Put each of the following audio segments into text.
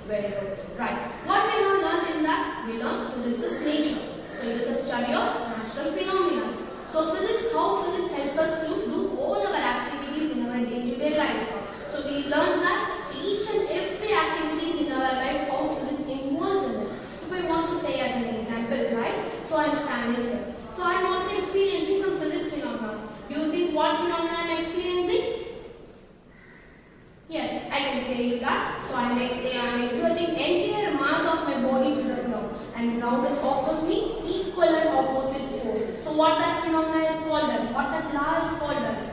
Very good. Right. What we have learned in that? We learned physics is nature. So it is a study of natural phenomena. So physics, how physics help us to do all our activities in our day-to-day life. So we learned that each and every activities in our life, how physics involves in it. If I want to say as an example, right? So I am standing here. So I am also experiencing some physics phenomena. Do you think what phenomena I am experiencing? Yes, I can say you that. So I am exerting entire mass of my body to the ground, and ground is offers me equal and opposite force. So what that phenomena is called as? What that law is called as?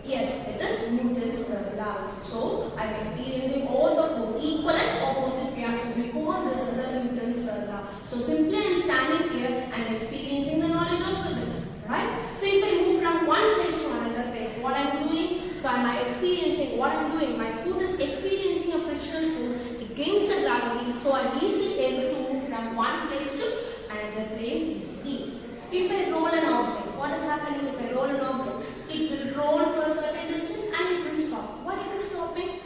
Yes, it is Newton's third law. So I am experiencing all the force, equal and opposite reactions. We call this as a Newton's third law. So simply I am standing here and experiencing the knowledge of physics, right? So if I move from one place to another place, what I am doing? So am I experiencing what I am doing? My foot is experiencing a frictional force against the gravity. So I am easily able to move from one place to another place easily. If I roll an object, what is happening if I roll an object? It will roll to a certain distance and it will stop. Why it is stopping?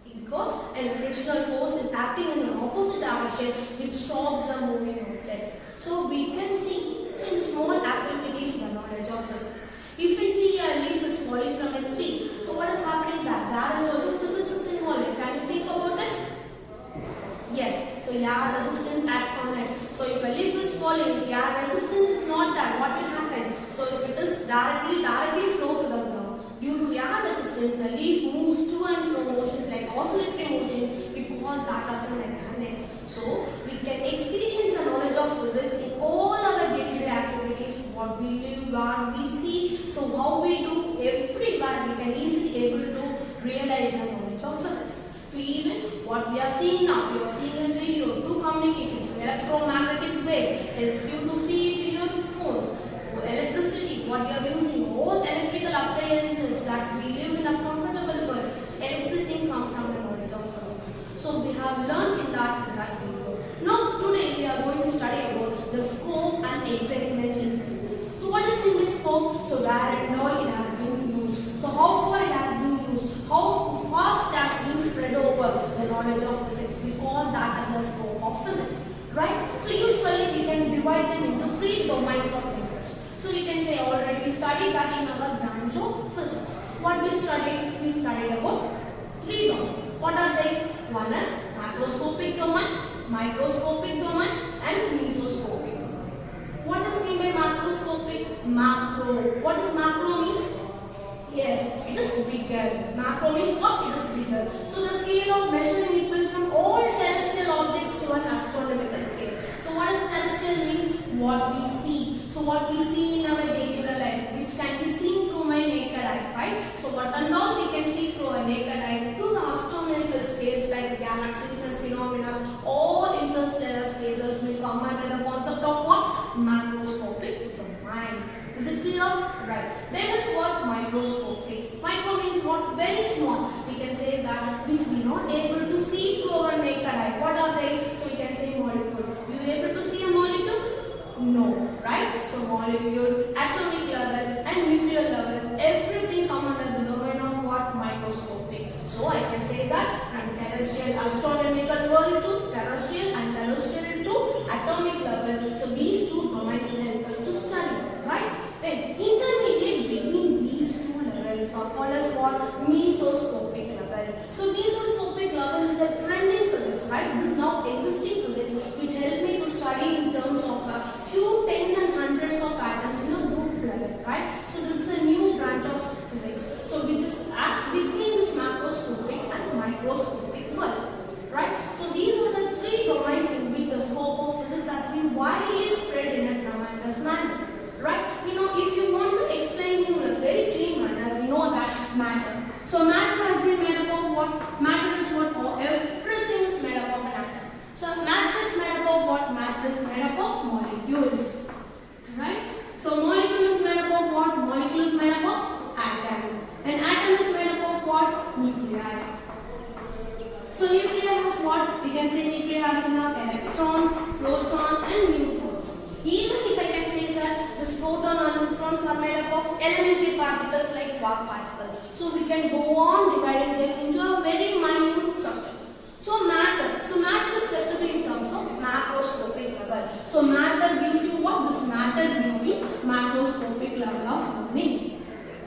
Because a frictional force is acting in an opposite direction which stops the moving objects. So we can see in small activities the knowledge of physics. If we see a leaf is falling from a tree, so what is happening there? There is also physics is involved. Can you think about it? Yes. So air resistance acts on it. So if a leaf is falling, if air resistance is not there, what will happen? So if it is directly flow to the ground. Due to air resistance, the leaf moves to and fro motions like oscillatory motions. We call that as a mechanics. So we can experience the knowledge of physics in all our day-to-day activities, what we live, where we see. So how we do everywhere, we can easily able to realize the knowledge of physics. So even what we are seeing now, we are seeing a video through communication. So electromagnetic waves helps you to see it in your phones. Electricity, what you are using, all electrical appliances that we live in a comfortable world. So everything comes from the knowledge of physics. So we have learned in that video. Now today we are going to study about the scope and excitement in physics. So what is the scope? So where and all it has been used. So how far it has been used, how fast it has been spread over the knowledge of physics. We call that as the scope of physics, right? So usually we can divide them into three domains of interest. So we can say already we studied that in our branch of physics. What we studied? We studied about three domains. What are they? One is macroscopic domain, microscopic domain, and mesoscopic domain. What is mean by macroscopic? Macro. What does macro means? Yes, it is bigger. Macro means what? It is bigger. So the scale of measuring equal from all terrestrial objects to an astronomical scale. So what is terrestrial means? What we see. So what we see in our day-to-day life, which can be seen through my naked eye, right? So what and all we can see through a naked eye to the astronomical space like galaxies and phenomena, all interstellar spaces will come under the concept of what? Macroscopic domain. Is it clear? Right. Then is what? Microscopic. Micro means what? Very small. We can say that which we are not able to see through our naked eye. What are they? So we can say molecule. You able to see a molecule? No, right? So molecule, atomic level and nuclear level, everything come under the domain of what? Microscopic. So I can say that from terrestrial astronomical world to terrestrial and terrestrial to atomic level. So these two domains will help us to study, right? Then intermediate between these two levels are called as what? Mesoscopic level. So mesoscopic level is a trend in physics, right? This now existing physics which help me to study in terms of a few tens and hundreds of atoms in a group level, right? So this is a new branch of physics. So which is acts between this macroscopic and microscopic world, right? So these are the three domains in which the scope of physics has been widely spread in a tremendous manner, right? You know, if you want to explain you in a very clean manner, we know that matter. So matter has been made up of what? Matter is what? Everything is made up of an atom. So matter is made up of what? Matter is made up of molecules, right? So molecule is made up of what? Molecule is made up of atom. And atom is made up of what? Nuclei. So nuclei has what? We can say nuclei has electron, proton and neutrons. Even if I can say that this proton and neutrons are made up of elementary particles like quark particles. So we can go on dividing them into very minute structures. So matter is said to be in terms of macroscopic level. So matter gives you what? This matter gives you macroscopic level of learning.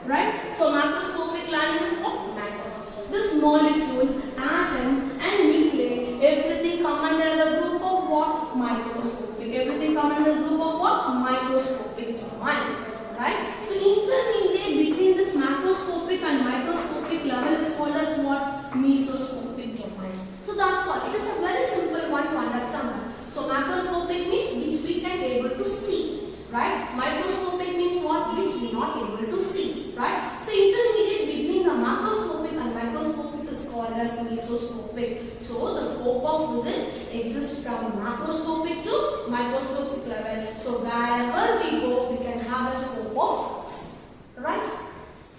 Right? So macroscopic learning is what? Matters. This molecules, atoms and nuclei, everything come under the group of what? Microscopic. Everything come under the group of what? Microscopic domain. Right? So intermediate between this macroscopic and microscopic level is called as what? Mesoscopic domain. So that's all. It is a very simple one to understand. So macroscopic means which we can able to see. Right? Microscopic means what? Which we not able to see. Right? So intermediate between the macroscopic and microscopic is called as mesoscopic. So the scope of physics exists from macroscopic to microscopic level. So wherever we go, we can have a scope of physics. Right?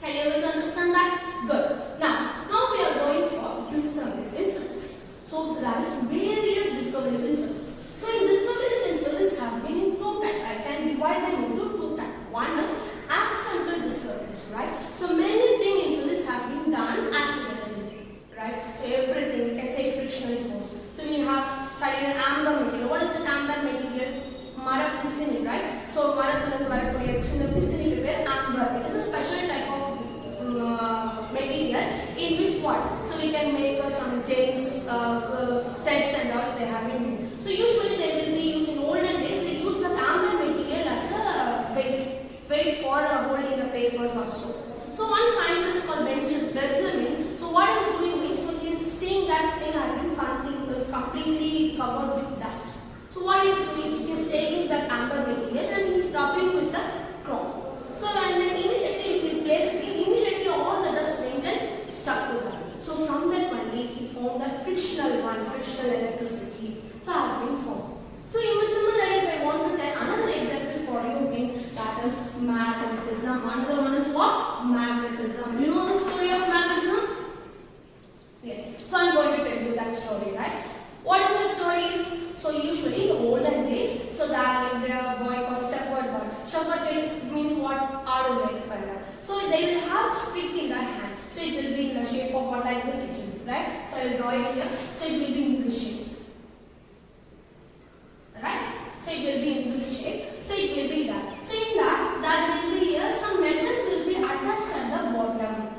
Can you able to understand that? Good. Now we are going for discoveries in physics. So there is various discoveries in physics. So in discoveries in physics has been in two types. I can divide them into two types. One is accidental discoveries, right? So many things in physics has been done accidentally, right? So everything, you can say frictional force. So we have studied an amber material. What is the amber material? Mara piscine, right? So marathil varakuriya chinna piscine is amber. It is a special type of material in which what? So we can make some chains, sets and all they have been made. So usually they will be used in olden days. They use the amber material as a weight for holding the papers or so. So one scientist called Benjamin. So what he's doing means so he's seeing that thing has been completely covered with dust. So what he's doing, he's taking that amber material and he's rubbing with the cloth. So and then immediately if we place it, immediately all the dust painted stuck to that. So from that only he formed that frictional electricity. So has been formed. So similarly, if I want to tell another example for you means that is magnetism. Another one is what? Magnetism. You know the story of magnetism? Yes. So I'm going to tell you that story, right? What is the story? So usually in the olden days, so that in the boy called Stafford Ball. Stafford means what? Aromatic color. So they will have stick in their hand. So it will be in the shape of what like this it will be, right? So I will draw it here. So it will be in this shape. Right? So it will be in this shape. So it will be that. So in that, there will be here some metals will be attached at the bottom.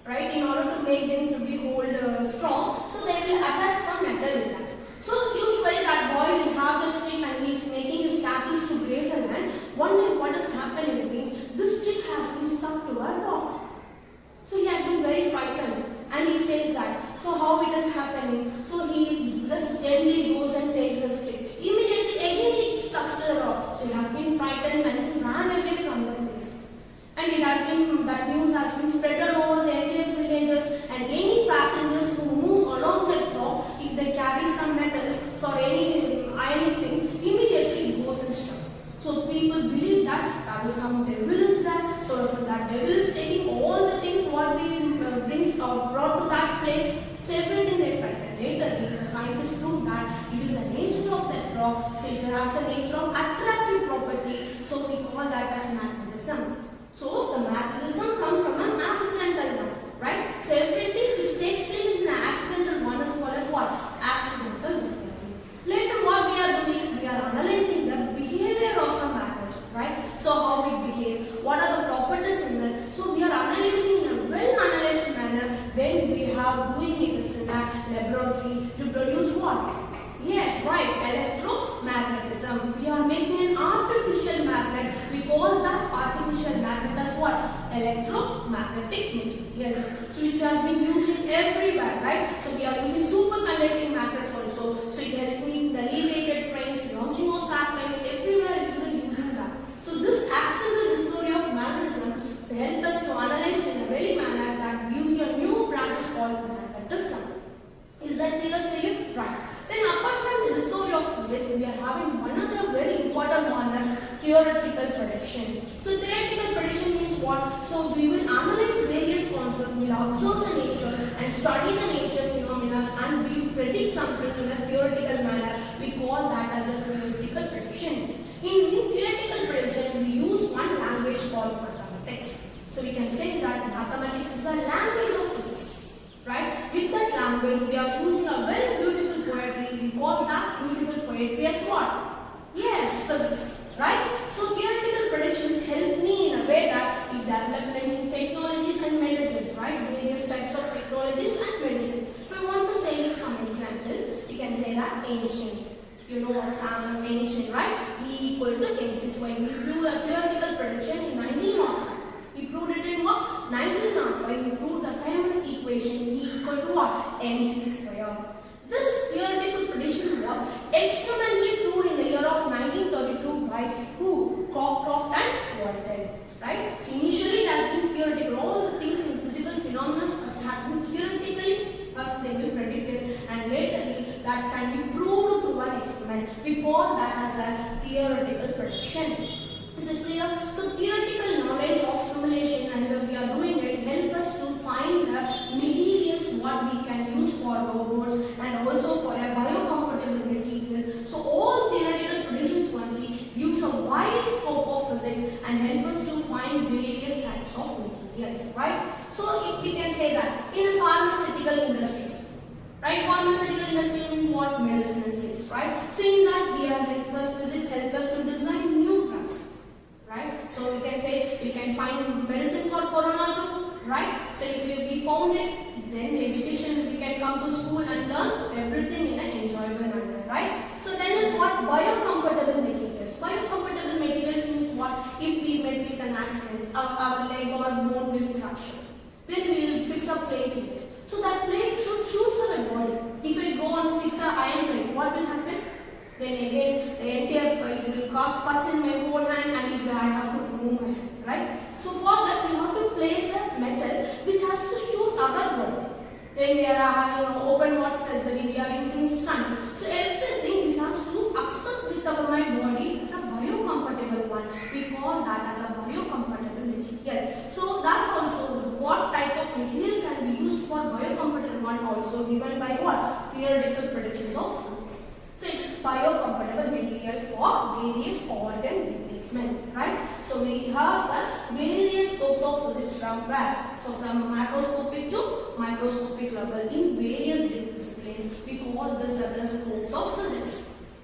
Right? In order to make them to be hold strong, so they will attach some metal in that. So usually that boy will have the stick and he is making his captives to graze the land. One day what has happened is this stick has been stuck to a rock. So he has been very frightened and he says that. So how it is happening? So he is just gently goes and takes the stick. Immediately again it stuck to the rock. So he has been frightened and he ran away from the place. And it has been, that news has been spread all over the entire villages and any passengers who moves along that rock, if they carry some metals or any iron things, immediately it goes and stuck. So people believe that there is some devil is there. So if that devil is taking all the things what we brings or brought to that place, so everything they frightened. Later the scientists proved that it is the nature of that rock. So it has the nature of attractive property. So we call that as magnetism. So the magnetism comes from an accidental one, right? So everything which takes place in an accidental one is called as what? Accidental discovery. Later what we are doing? We are analyzing the behavior of a magnet, right? So how it behaves, what are the properties in it. So we are analyzing in a well-analyzed manner. Then we have doing it in a laboratory to produce what? Yes, right, electromagnetism. We are making an artificial magnet. We call that artificial magnet as what? Electromagnetic materials. So which has been used in everywhere, right? So we are using superconducting magnets also. So it helps me in the elevated trains, launching of satellites, everywhere you are using that. So this accidental discovery of magnetism will help us to analyze in a very manner that gives you a new branches called magnetism. Is that clear to you? Right. Then apart from the discovery of physics, we are having one other very important one as theoretical prediction. So theoretical prediction means what? So we will analyze various concepts, we will observe the nature and study the nature phenomena and we predict something in a theoretical manner. We call that as a theoretical prediction. In theoretical prediction, we use one language called mathematics. So we can say that mathematics is a language of physics. Right? With that language, we are using a very beautiful that beautiful poetry as what? Yes, physics, right? So theoretical predictions help me in a way that it development in technologies and medicines, right? Various types of technologies and medicines. If I want to say you some example, you can say that Einstein. You know our famous Einstein, right? E equal to mc square. He proved a theoretical prediction in 1905. He proved it in what? 1905. He proved the famous equation E equal to what? mc square. This theoretical prediction was experimentally proved in the year of 1932 by who? Cockcroft and Walton. Right? So initially it has been theoretical. All the things in physical phenomena first has been theoretically first they will predict it, and laterly that can be proved through an experiment. We call that as a theoretical prediction. Is it clear? So theoretical knowledge of simulation, and we are doing it, help us to find the materials what we can use for robots and also for a biocompatible materials. So all theoretical predictions only gives a wide scope of physics and help us to find various types of materials, right? So we can say that in pharmaceutical industries, right? Pharmaceutical industry means what? Medicinal fields, right? So in that we are physics help us to design new drugs, right? So we can say we can find medicine for corona too, right? So if we found it, then education we can come to school and learn everything in an enjoyable manner, right? So then is what? Biocompatible materials. Biocompatible materials means what? If we met with an accident, our leg or bone will fracture, then we will fix a plate in it. So that plate should suits our body. If we go and fix an iron plate, what will happen? Then again the entire plate will cause pus in my whole hand and I have to remove my hand, right? So for that we have to place a metal which has to suit our body. Then we are having an open heart surgery, we are using stent. So everything which has to accept with our my body is a biocompatible one. We call that as a biocompatible material. So that also, what type of material can be used for biocompatible one also given by what? Theoretical predictions of physics. So it is biocompatible material for various organ replacement, right? So we have the various scopes of physics from where? So from macroscopic to microscopic level in various disciplines. We call this as the scopes of physics.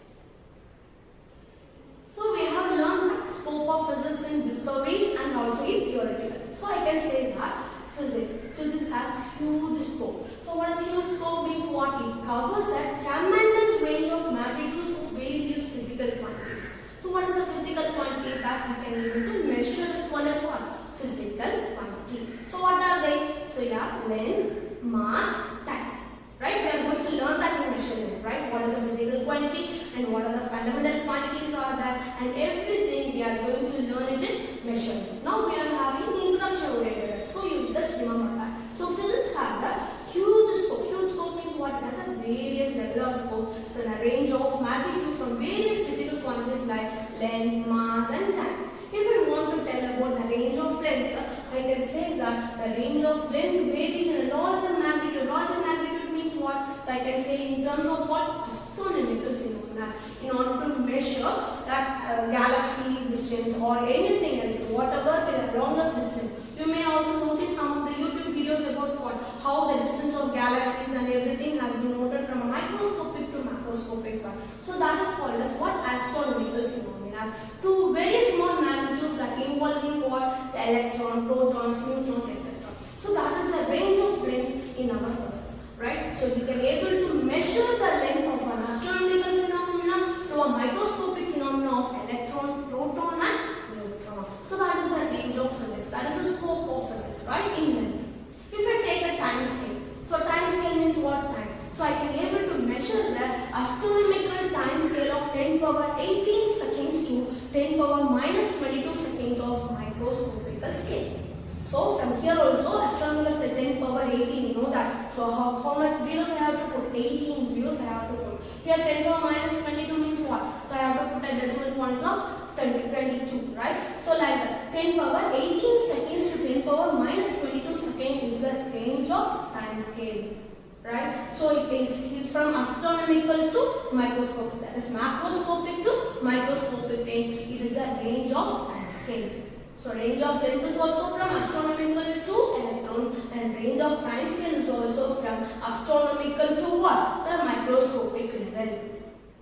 So we have learned that scope of physics in discoveries and also in theoretical. So I can say that physics has huge scope. So what is huge scope means what? It covers a tremendous range of magnitudes of various physical quantities. So what is a physical quantity that we can able to measure? This one is what? Physical quantity. So what are they? So yeah, length, mass, time. Right? We are going to learn that in measurement, right? What is a physical quantity and what are the fundamental quantities are there, and everything we are going to learn it in measurement. Now we are having the introduction oriented. So you just remember that. So physics has a huge scope. Huge scope means what? It has a various level of scope. So a range of magnitude from various physical quantities like length, mass and time. If we want to tell about the range of length, I can say that the range of length varies in a larger magnitude. Larger magnitude means what? So I can say in terms of what? Astronomical phenomena. In order to measure that galaxy distance or anything else, whatever the longest distance. You may also notice some of the YouTube videos about what? How the distance of galaxies and everything has been noted from a microscopic to macroscopic one. So that is called as what? Astronomical phenomena. To very small magnitudes that involving what? The electron, protons, neutrons, etc. So that is the range of length in our physics, right? So we can able to measure the length of an astronomical phenomena to a microscopic phenomena of electron, proton and neutron. So that is the range of physics. That is the scope of physics, right? In length. If I take a time scale, so time scale means what? Time. So I can able to measure the astronomical time scale of 10 power 18 seconds to 10 power minus 22 seconds of microscopic scale. So from here also astronomical say 10 power 18, you know that. So how much zeros I have to put? 18 zeros I have to put. Here 10 power minus 22 means what? So I have to put a decimal points of 22, right? So like that 10 power 18 seconds to 10 power minus 22 seconds is the range of time scale. Right? So it is from astronomical to microscopic, that is macroscopic to microscopic range. It is a range of time scale. So range of length is also from astronomical to electrons, and range of time scale is also from astronomical to what? The microscopic level.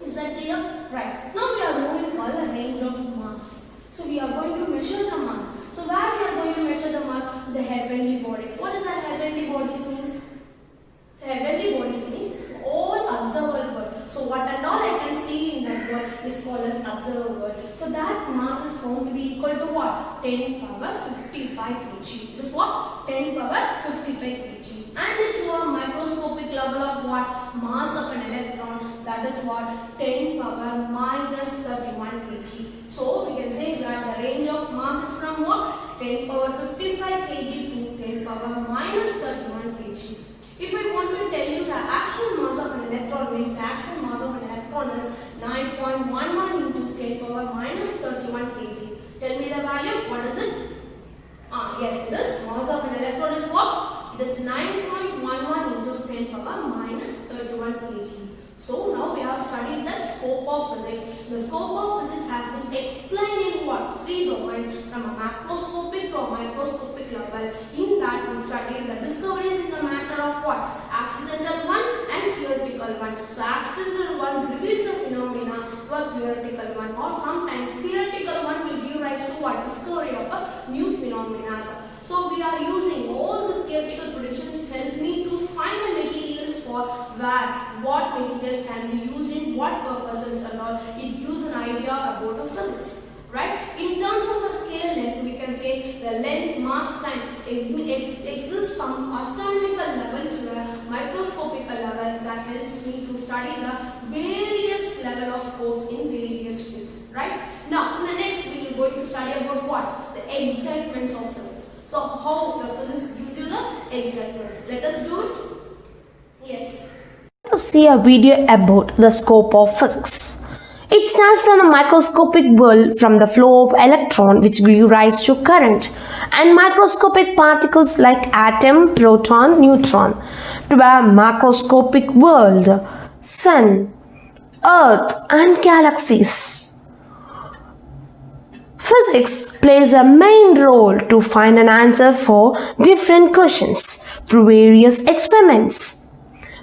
Is that clear? Right. Now we are moving for the range of mass. So we are going to measure the mass. So where we are going to measure the mass? The heavenly bodies. What does that heavenly bodies means? So heavenly bodies means all observable world. So what and all I can see in that world is called as observable world. So that mass is found to be equal to what? 10 power 55 kg. This what? 10 power 55 kg. And to a microscopic level of what? Mass of an electron, that is what? 10 power minus 31 kg. So we can say that the range of mass is from what? 10 power 55 kg to 10 power minus 31 kg. If I want to tell you the actual mass of an electron means the actual mass of an electron is 9.11 into 10 power minus 31 kg. Tell me the value. What is it? Yes, this mass of an electron is what? It is 9.11 into 10 power minus 31 kg. So now we have studied the scope of physics. The scope of physics has been explained in what? 3 domains, from a macroscopic to a microscopic level. In that we studied the discoveries in the matter of what? Accidental one and theoretical one. So accidental one reveals the phenomena to a theoretical one, or sometimes theoretical one will give rise to what? Discovery of a new phenomena. So we are using all these theoretical predictions help me to find the materials for where what material can be used in what purposes and all. It gives an idea about the physics, right? In terms of a scale length, we can say the length, mass, time exists from astronomical level to the microscopic level. That helps me to study the various level of scopes in various fields, right? Now, in the next we are going to study about what? The excitements of physics. So, how the physics gives you the excitements. Let us do it. Yes. To see a video about the scope of physics. It starts from the microscopic world, from the flow of electron which give rise to current, and microscopic particles like atom, proton, neutron, to a macroscopic world, sun, earth and galaxies. Physics plays a main role to find an answer for different questions through various experiments.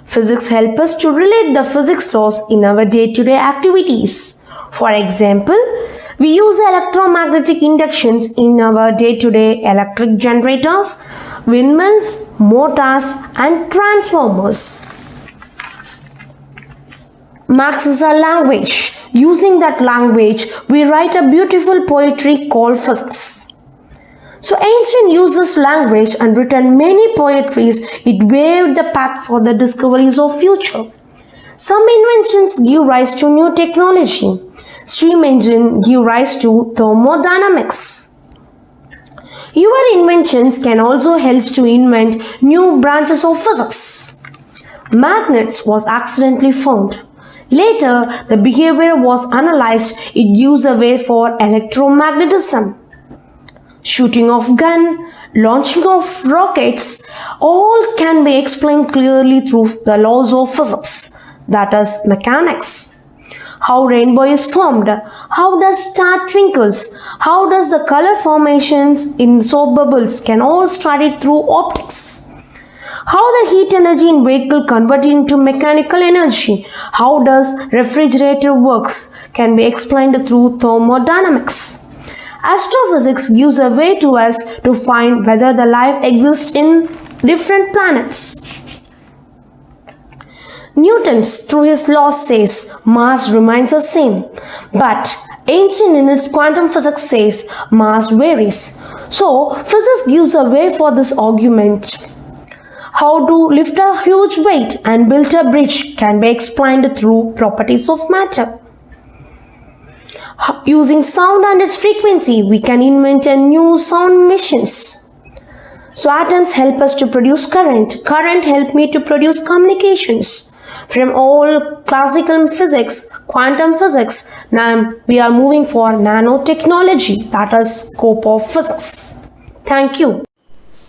Physics helps us to relate the physics laws in our day-to-day activities. For example, we use electromagnetic inductions in our day-to-day electric generators, windmills, motors and transformers. Maths is a language. Using that language, we write a beautiful poetry called physics. So ancient used this language and written many poetries. It paved the path for the discoveries of future. Some inventions give rise to new technology. Steam engine give rise to thermodynamics. Your inventions can also help to invent new branches of physics. Magnets was accidentally found. Later, the behavior was analyzed. It gives a way for electromagnetism. Shooting of gun, launching of rockets, all can be explained clearly through the laws of physics, that is mechanics. How rainbow is formed, how does star twinkles, how does the color formations in soap bubbles can all studied through optics. How the heat energy in vehicle converted into mechanical energy, how does refrigerator works can be explained through thermodynamics. Astrophysics gives a way to us to find whether the life exists in different planets. Newton, through his laws, says mass remains the same, but Einstein in its quantum physics says mass varies. So, physics gives a way for this argument. How to lift a huge weight and build a bridge can be explained through properties of matter. Using sound and its frequency, we can invent a new sound machines. So atoms help us to produce current. Current help me to produce communications. From all classical physics, quantum physics, now we are moving for nanotechnology, that is scope of physics. Thank you.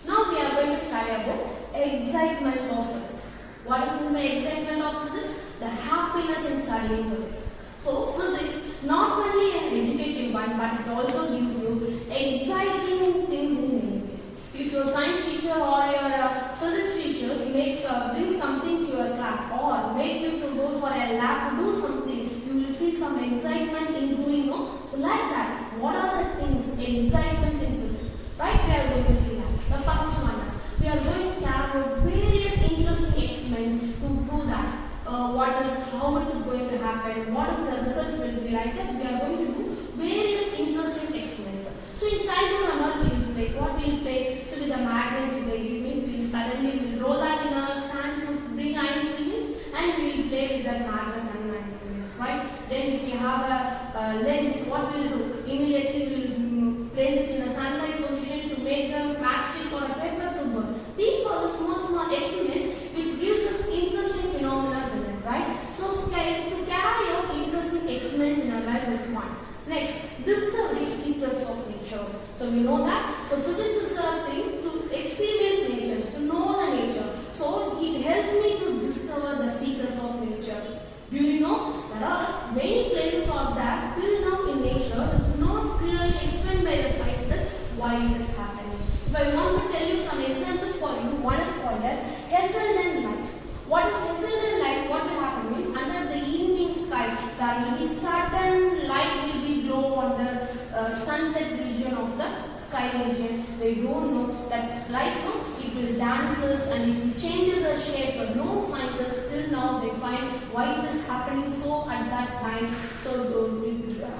Now we are going to study about excitement of physics. What is the excitement of physics? The happiness in studying physics. So physics not only an educative one, but it also gives you exciting things in many ways. If your science teacher or your physics teachers brings something to your class or make you to go for a lab to do something, you some excitement in doing, no? So like that, what are the things, excitements in physics? Right, we are going to see that. The first one is, we are going to carry out various interesting experiments to prove that how it is going to happen, what is the result will be like that. We are going to do various interesting experiments. So in childhood and all we will play. What we will play? So with the magnet they give means we will suddenly will roll that in a sand to bring iron filings, and we will play with the magnet and iron filings, right? Then if we have a lens, what we will do? Immediately we will place it in a sunlight position to make the matchsticks or a paper to burn. These are the small experiments which gives us interesting phenomena in it, right? So to carry out interesting experiments in our life is one. Next, discovery secrets of nature. So we know that. So physics is the thing to experiment nature, to know the nature. So it helps me to discover the secrets of nature. Do you know there are many places out there till now in nature is not clearly explained by the scientists why it is happening. If I want to tell you some examples for you, one is called as Hesselian light. What is Hesselian light? What will happen means under the evening sky there will be certain light will be glow on the sunset region of the sky region. They don't know that light, no, it will dances and it will changes the shape, but no scientists till now they find why it is happening so at that night. So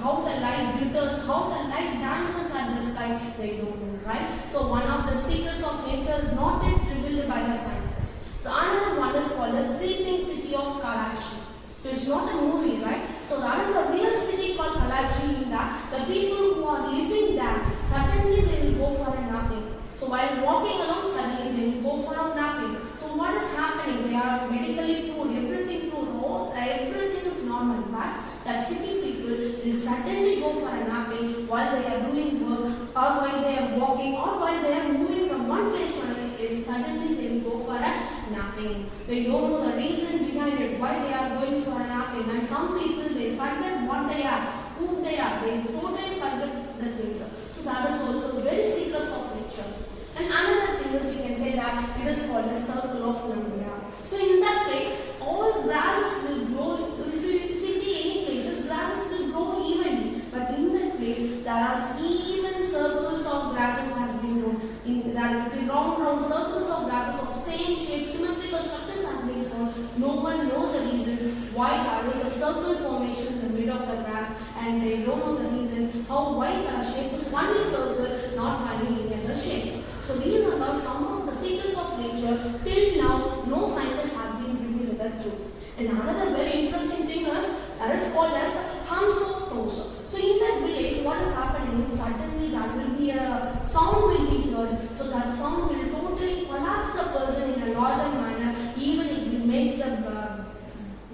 how the light glitters, how the light dances at the sky, they don't know, right? So one of the secrets of nature not yet revealed by the scientists. So another one is called the sleeping city of Kalachi. So it's not a movie, right? So that is a real city called Kalachi in that the people who are living there, suddenly they will go for a napping. So while walking along, suddenly they will go for a napping. So what is happening? They are medically proved, everything proved, everything is normal, but that city people will suddenly go for a napping while they are doing work, or while they are walking, or while they are moving from one place to another place. Suddenly they will go for a napping. They don't know the reason behind it, why they are going for a napping. And some people they forget what they are, who they are. They totally forget the things. So that is also very secrets of nature. And another thing is we can say that it is called the circle of Namibia. So in that place, all grasses will grow. If you see any places, grasses will grow evenly. But in that place, there are even circles of grasses has been grown. There will be round circles of grasses of same shape, symmetrical structures has been formed. No one knows the reasons why there is a circle formation in the middle of the grass, and they don't know the reasons why the shape is only circle, not having any other shapes. So these are now some of the secrets of nature. Till now, no scientist has been revealed the truth. And another very interesting thing is called as hums of toes. So in that village, what is happening is suddenly there will be a sound will be heard. So that sound will totally collapse the person in a larger manner. Even it will make the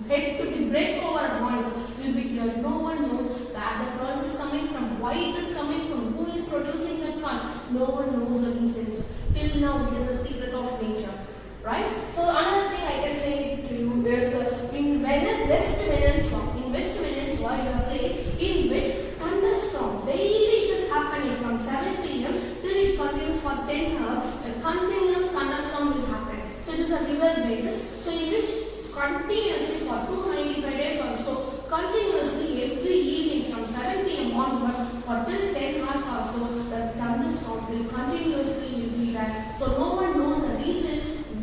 head to be break over noise will be heard. No one knows where the noise is coming from, why it is coming from, who is producing that noise. No one knows the reasons. Till now, it is a secret of nature, right? So another thing I can say to you is in West Venezuela, is a place in which thunderstorm daily it is happening from 7 p.m. till it continues for 10 hours. A continuous thunderstorm will happen. So it is a river basis. So in which continuously for 295 days or so, continuously every evening from 7 p.m. onwards for till 10 hours or so, the thunderstorm will continuously will be there. So no one knows the reason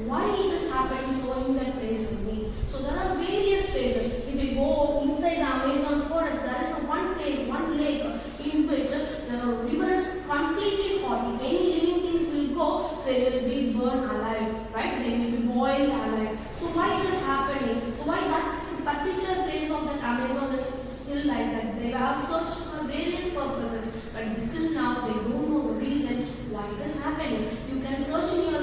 why it is happening so in that place will be. So there are various places. If you go inside the Amazon forest, there is one place, one lake in which the river is completely hot. If any living things will go, they will be burned alive, right? They will be boiled alive. So why it is happening? So why that particular place of the Amazon is still like that? They have searched for various purposes, but until now they don't know the reason why it is happening. You can search in your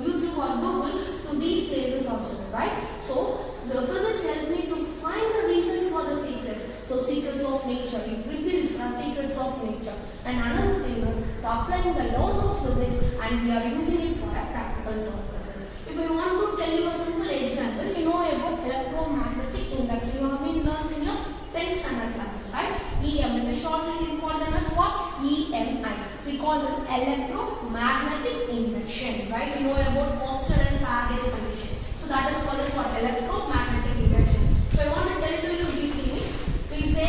YouTube or Google to these places also, right? So the physics help me to find the reasons for the secrets. So secrets of nature, it reveals the secrets of nature. And another thing is applying the laws of physics, and we are using it for a practical purposes. If I want to tell you a simple example, you know about electromagnetic induction. You have been learned in your 10th standard classes, right? EM, shortly we call them as what? EMI. We call this electromagnetic induction, right? You know about Austin and Faraday's condition. So that is called as what? Electromagnetic induction. So I want to tell to you briefly, we say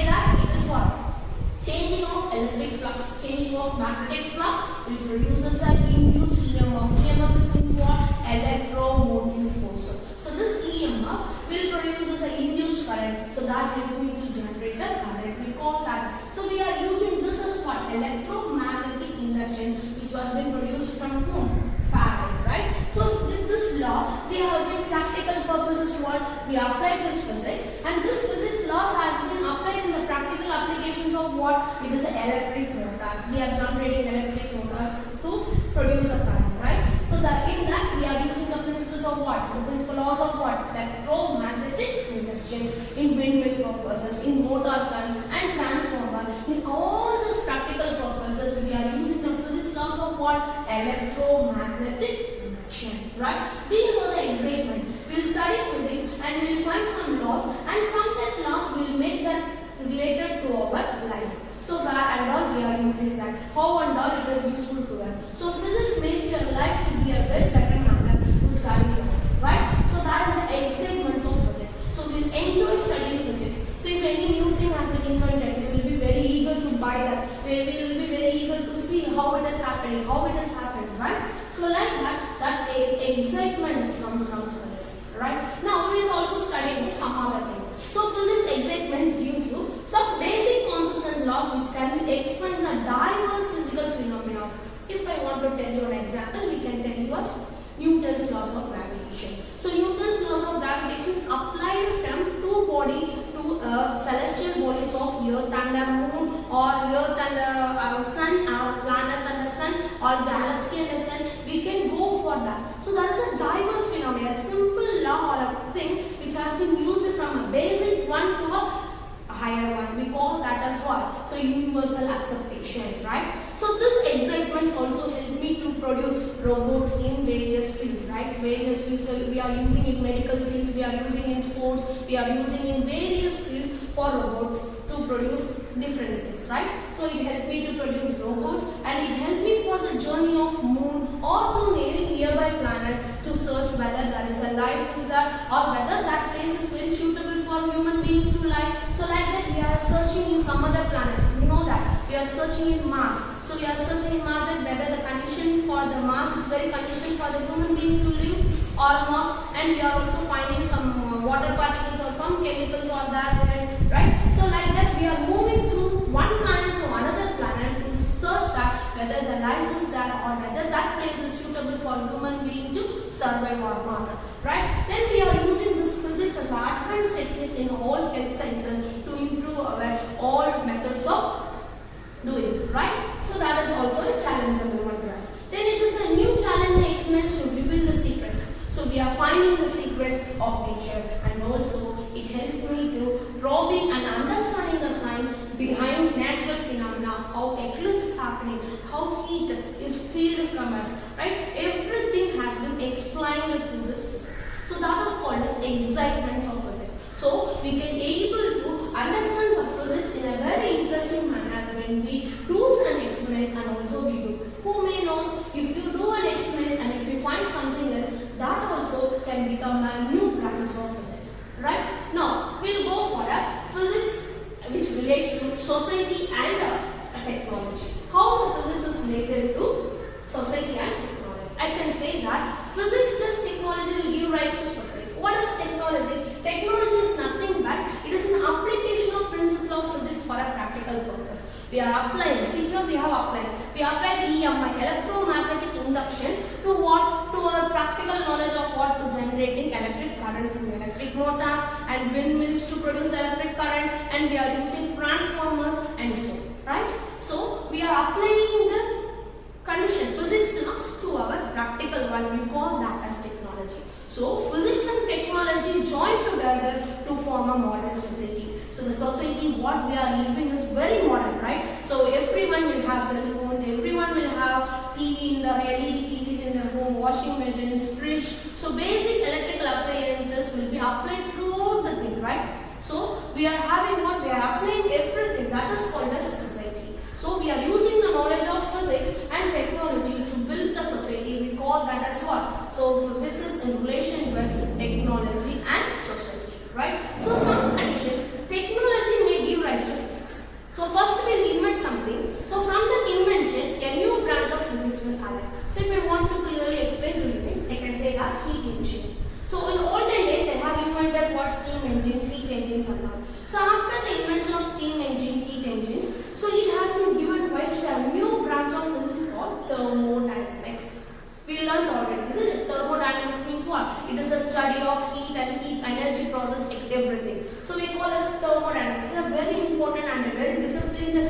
changing of electric flux, changing of magnetic flux will produce an induced EMF. EMF is means what? Electromotive force. So this EMF will produce an induced current. So that helps me to generate a current. We call that. So we are using this as what? Electromagnetic induction, which was been produced from whom? Faraday, right? So with this law, we have been practical purposes what? We applied this physics, and this physics laws has been applied in the practical applications of what? It is electric motors. We are generating electric motors to produce a current, right? So that in that we are using the principles of what? The principal laws of what? Electromagnetic inductions in windmill purposes, in motor gun and transformer. In all these practical purposes, we are using the physics laws of what? Electromagnetic induction, right? These are the excitements. We will study physics and we will find some laws, and from that laws we will make that related to our life. So where and all we are using that. How and all it is useful to us. So physics makes your life to be a very better manner to study physics, right? So that is the excitement of physics. So we will enjoy studying physics. So if any new thing has been invented, we will be very eager to buy that. We will be very eager to see how it is happening, right? So like that excitement comes from physics, right? Now we will also study some other things. So physics excitements gives you some basic concepts and laws which can be explained the diverse physical phenomena. If I want to tell you an example, we can tell you as Newton's laws of gravitation. So Newton's laws of gravitation is applied from two body to celestial bodies of Earth and the Moon, or Earth and the Sun, or planet and the Sun, or galaxy and the Sun. We can go for that. So that is a diverse phenomenon, a simple law or a thing which has been used from a basic one to a higher one. We call that as what? So universal acceptation, right? So this excitements also help me to produce robots in various fields, right? Various fields. So we are using in medical fields, we are using in sports, we are using in various fields for robots to produce different things, right? So it helped me to produce robots, and it helped me for the journey of moon or to any nearby planet to search whether there is a life is there, or whether that place is very suitable for human beings to live. So like that we are searching in some other planets. We know that we are searching in Mars. So we are searching in Mars that whether the condition for the Mars is very condition for the human being to live or not. And we are also finding some water particles or some chemicals are there, right? So like that we are moving through one planet to another planet to search that whether the life is there or whether that place is suitable for human being to survive or not, right? Then we are using this physics as advanced techniques in all health sciences to improve our all methods of doing, right? So that is also a challenge available to us. Then it is a new challenge and experiments to reveal the secrets. So we are finding the secrets of nature, and also it helps me to probing and understanding the science behind natural phenomena, how eclipse is happening, how heat is filled from us, right? Everything has been explained through this physics. So that is called as excitements of physics. So we can able to understand the physics in a very interesting manner when we do some experiments, and also we do. Who may knows, if you do an experiment and if you find something else, that also can become a new branches of physics, right? Now we'll go for a physics which relates to society and technology. How the physics is related to society and technology. I can say that physics plus technology will give rise to society. What is technology? Technology is nothing but it is an application of principle of physics for a practical purpose. We are applying. See here we have applied. We applied EMI, electromagnetic induction, to what? To our practical knowledge of what? To generating electric current through electric motors and windmills to produce electric current, and we are using transformers and so, right? So we are applying the condition physics laws to our practical one. We call that as technology. So physics and technology join together to form a modern society. So the society what we are living is very modern, right? So everyone will have cell phones, everyone will have TV in the LED TVs in their home, washing machines, fridge. So basic electrical appliances will be applied throughout the thing, right? So we are having what? We are applying everything. That is called as society. So we are using the knowledge of physics and technology to build the society. We call that as what? So this is in relation with technology and society, right? So some conditions, technology may give rise to physics. So first we will invent some learned already, isn't it? Thermodynamics means what? It is a study of heat and heat energy process, everything. So we call as thermodynamics. It's a very important and a very disciplined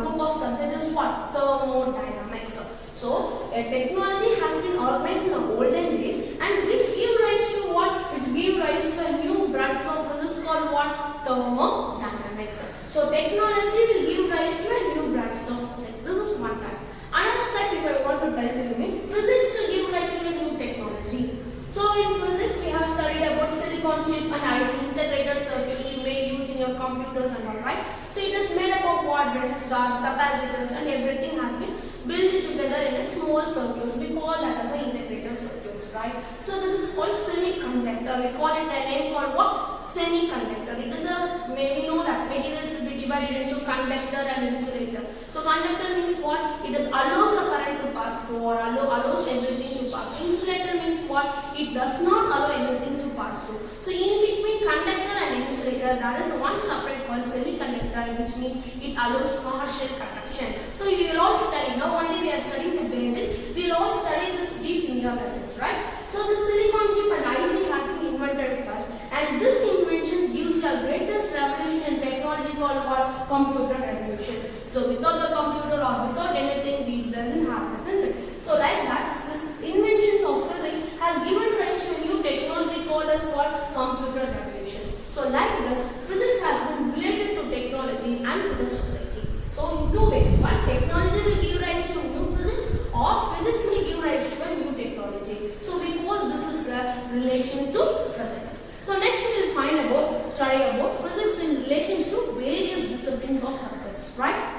group of subjects is what? Thermodynamics. So technology has been organized in the olden days and which give rise to what? Which give rise to a new branch of physics called what? Thermodynamics. So technology will give rise to a new branch of physics. This is one type. Another type, if I want to tell you, means physics will give rise to a new technology. So in physics we have studied about silicon chip and IC integrated circuits you may use in your computers and all, right? So it is made up of what? Resistors, capacitors and everything has been built together in a small circuits. We call that as an integrated circuits, right? So this is called semiconductor. We call it a name called what? Semiconductor. It is a, we know that materials will be divided into conductor and insulator. So conductor means what? It is allows a current to pass through or allows everything to pass through. Insulator means what? It does not allow anything to pass through. So in between conductor and insulator there is one separate called semiconductor, which means it allows partial conduction. So you will all study, now only we are studying the basic, we will all study this deep in your lessons, right? So the silicon chip and IC has been invented first and this invention gives the greatest revolution in technology called what? Computer revolution. So without the computer or without anything we doesn't happen, isn't it? So like that, this inventions of physics has given rise to a new technology called as what? Computer revolution. So like this, physics has been related to technology and to the society. So in two ways, one, technology will give rise to new physics or physics will give rise to a new technology. So we call this is a relation to physics. So next we will find about, study about physics in relation to various disciplines of subjects, right?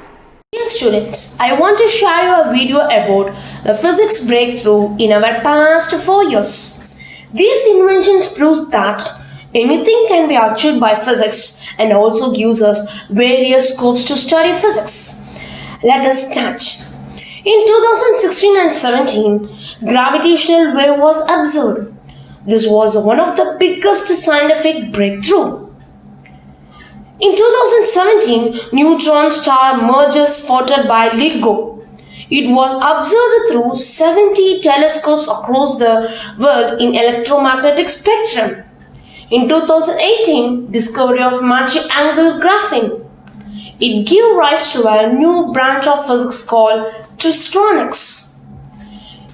Dear students, I want to share you a video about the physics breakthrough in our past 4 years. These inventions prove that anything can be achieved by physics and also gives us various scopes to study physics. Let us start. In 2016 and 17, gravitational wave was observed. This was one of the biggest scientific breakthrough. In 2017, neutron star merger spotted by LIGO. It was observed through 70 telescopes across the world in electromagnetic spectrum. In 2018, discovery of Magic Angle Graphene. It gave rise to a new branch of physics called tristronics.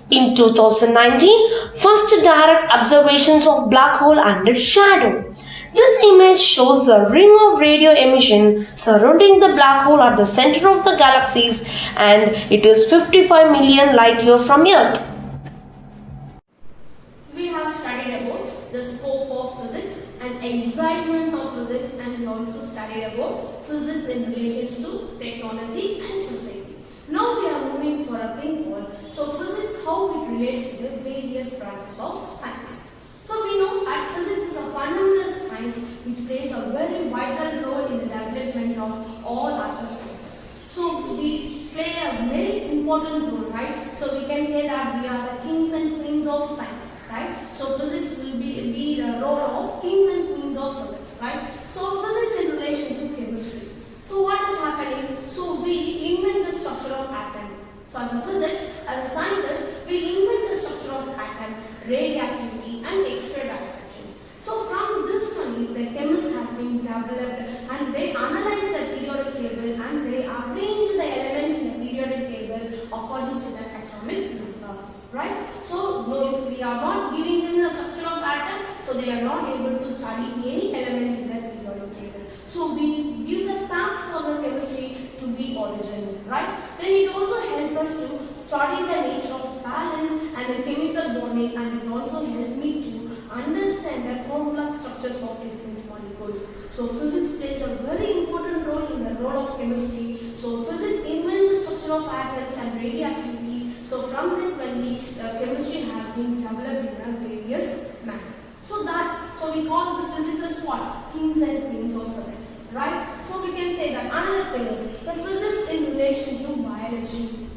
In 2019, first direct observations of black hole and its shadow. This image shows the ring of radio emission surrounding the black hole at the center of the galaxies and it is 55 million light years from Earth. We have studied about the scope of physics and excitements of physics and we also studied about physics in relation to technology and society. Now we are moving for a thing called physics, how it relates to the various branches of science. So we know that physics is a fundamental science which plays a very vital role in the development of all other sciences. So we play a very important role, right? So we can say that we are the kings and queens of science, right? So physics will be the role of kings and queens of physics, right? So physics in relation to chemistry. So what is happening? So we invent the structure of atom. So as a physics, as a scientist, we invent the structure of atom, radioactivity and X-ray diffractions. So from this only, the chemist has been developed and they analyze the periodic table and they arrange the elements in the periodic table according to the atomic number, right? So if we are not giving them the structure of atom, so they are not able to study any element in the periodic table. So we give the path for the chemistry to be original, right? Then it also helps us to study the nature of balance and the chemical bonding and it also helps me to understand the complex structures of different molecules. So physics plays a very important role in the role of chemistry. So physics invents the structure of atoms and radioactivity. So from that only chemistry has been developed in a various manner. So we call this physics as what? Kings and queens of physics, right? So we can say that another thing is the physics in relation to biology.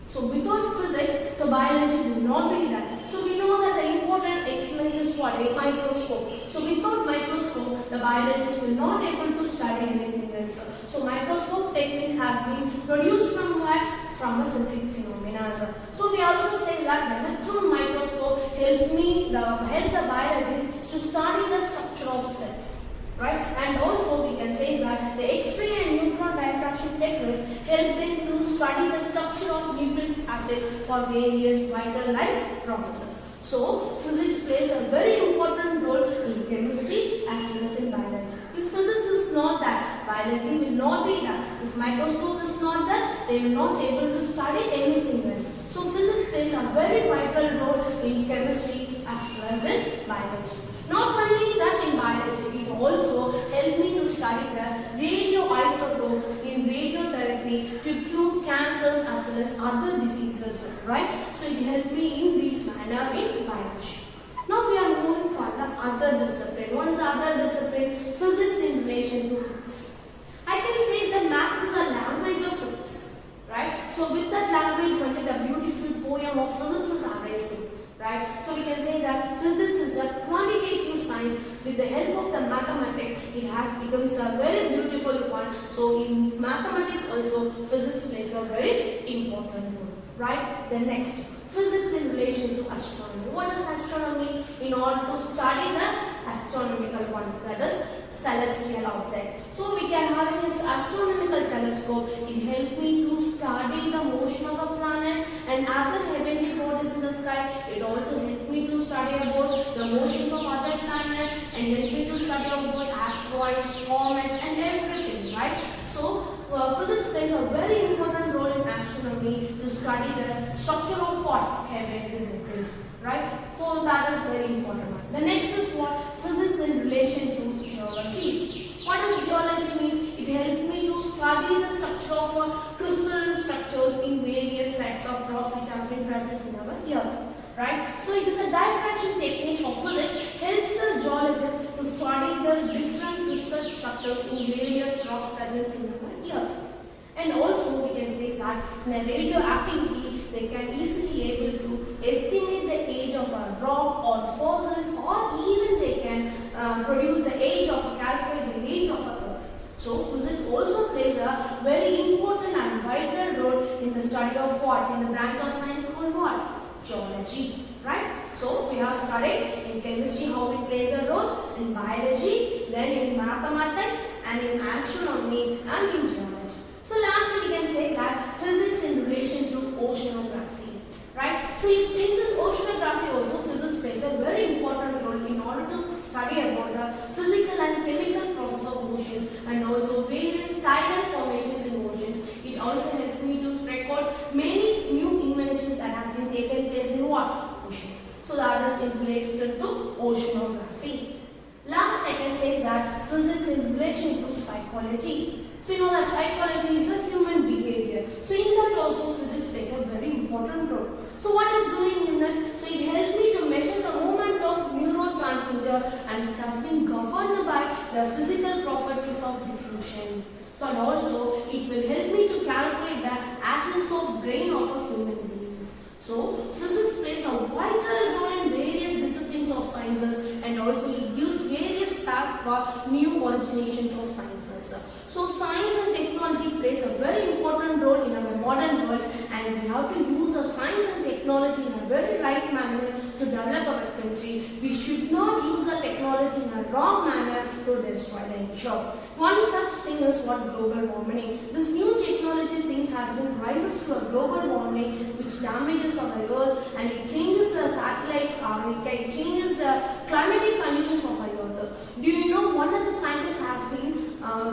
So without physics, so biology will not be done. So we know that the important experiment is what? A microscope. So without microscope, the biologists will not able to study anything else. So microscope technique has been produced from where? From the physics phenomena. So we also say that the electron microscope help the biologists to study the structure of cells, right? And also we can say that the X-ray and neutron diffraction techniques help them to study the structure of nucleic acid for various vital life processes. So physics plays a very important role in chemistry as well as in biology. If physics is not there, biology will not be there. If microscope is not there, they will not able to study anything else. So physics plays a very vital role in chemistry as well as in biology. Not only that in biology, it also helped me to study the radioisotopes in radiotherapy to cure cancers as well as other diseases, right? So it helped me in this manner in biology. Now we are moving for the other discipline. What is the other discipline? Physics in relation to maths. I can say that maths is the language of physics, right? So with that language only the beautiful poem of physics is arising. Right? So we can say that physics is a quantitative science. With the help of the mathematics, it has becomes a very beautiful one. So in mathematics also, physics plays a very important role. Right? The next, physics in relation to astronomy. What is astronomy? In order to study the astronomical one, that is celestial objects. So we can have this astronomical telescope. It helps me to study the motion of the planets and other heavenly bodies in the sky. It also helps me to study about the motions of other planets and help me to study about asteroids, comets and everything, right? So physics plays a very important role in astronomy to study the structure of what? Heavenly bodies, right? So that is very important one. The next is what? Physics in relation to geology. What does geology means? It helped me to study the structure of crystal structures in various types of rocks which has been present in our earth, right? So it is a diffraction technique of physics helps the geologist to study the different crystal structures in various rocks present in our earth. And also we can say that in a radioactivity they can easily able to estimate the age of a rock or fossils, or even they can produce the age of a calculate the age of a earth. So physics also plays a very important and vital role in the study of what? In the branch of science called what? Geology, right? So we have studied in chemistry how it plays a role, in biology, then in mathematics, and in astronomy and in geology. So lastly we can say that physics in relation to oceanography, right? So in this oceanography also physics plays a very important role in order to study about the physical and chemical process of oceans and also various tidal formations in oceans. It also helps me to record many new inventions that has been taken place in what? Oceans. So that is in relation to oceanography. Last I can say that physics in relation to psychology. So you know that psychology is a human behavior. So in that also physics plays a very important role. So what is doing in that? So it helped me to measure the movement of neurotransmitter and it has been governed by the physical properties of diffusion. So and also it will help me to calculate the atoms of brain of a human beings. So physics plays a vital role in various disciplines of sciences and also it gives various paths for new originations of sciences. So science and technology plays a very important role in our modern world and we have to use the science and technology in a very right manner to develop our country. We should not use the technology in a wrong manner to destroy the nature. One such thing is what? Global warming. This new technology things has been rises to a global warming which damages our earth and it changes the satellites or it changes the climatic conditions of our earth. Do you know one of the scientists has been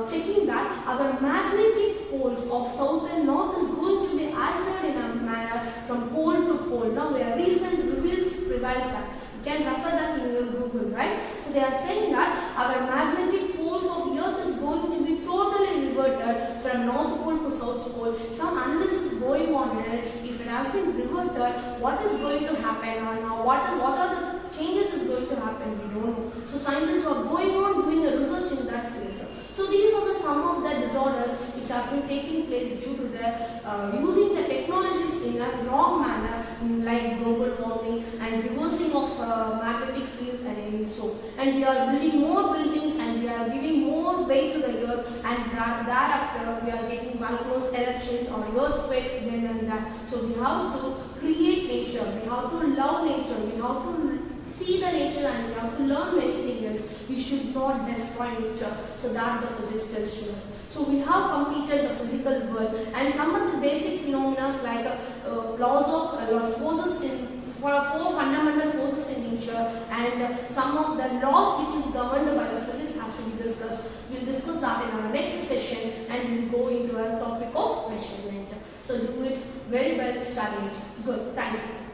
checking that our magnetic poles of south and north is going to be altered in a manner from pole to pole. Now their recent reveals prevails that. You can refer that in your Google, right? So they are saying that our magnetic poles of earth is going to be totally reverted from north pole to south pole. Some analysis is going on in it. If it has been reverted, what is going to happen or now what are the changes is going to happen? We don't know. So scientists are going on doing a research in that field. So these are some of the disorders which has been taking place due to the using the technologies in a wrong manner like global warming and reversing of magnetic fields and so. And we are building more buildings and we are giving more weight to the earth and thereafter we are getting volcanoes, eruptions or earthquakes then and that. So we have to create nature nature, we have to love nature, we have to see the nature, and we have to learn many things. We should not destroy nature, so that the physics tells to us. So we have completed the physical world, and some of the basic phenomena like laws of forces in four fundamental forces in nature, and some of the laws which is governed by the physics has to be discussed. We'll discuss that in our next session, and we'll go into a topic of measurement. So do it very well, study it. Good, thank you.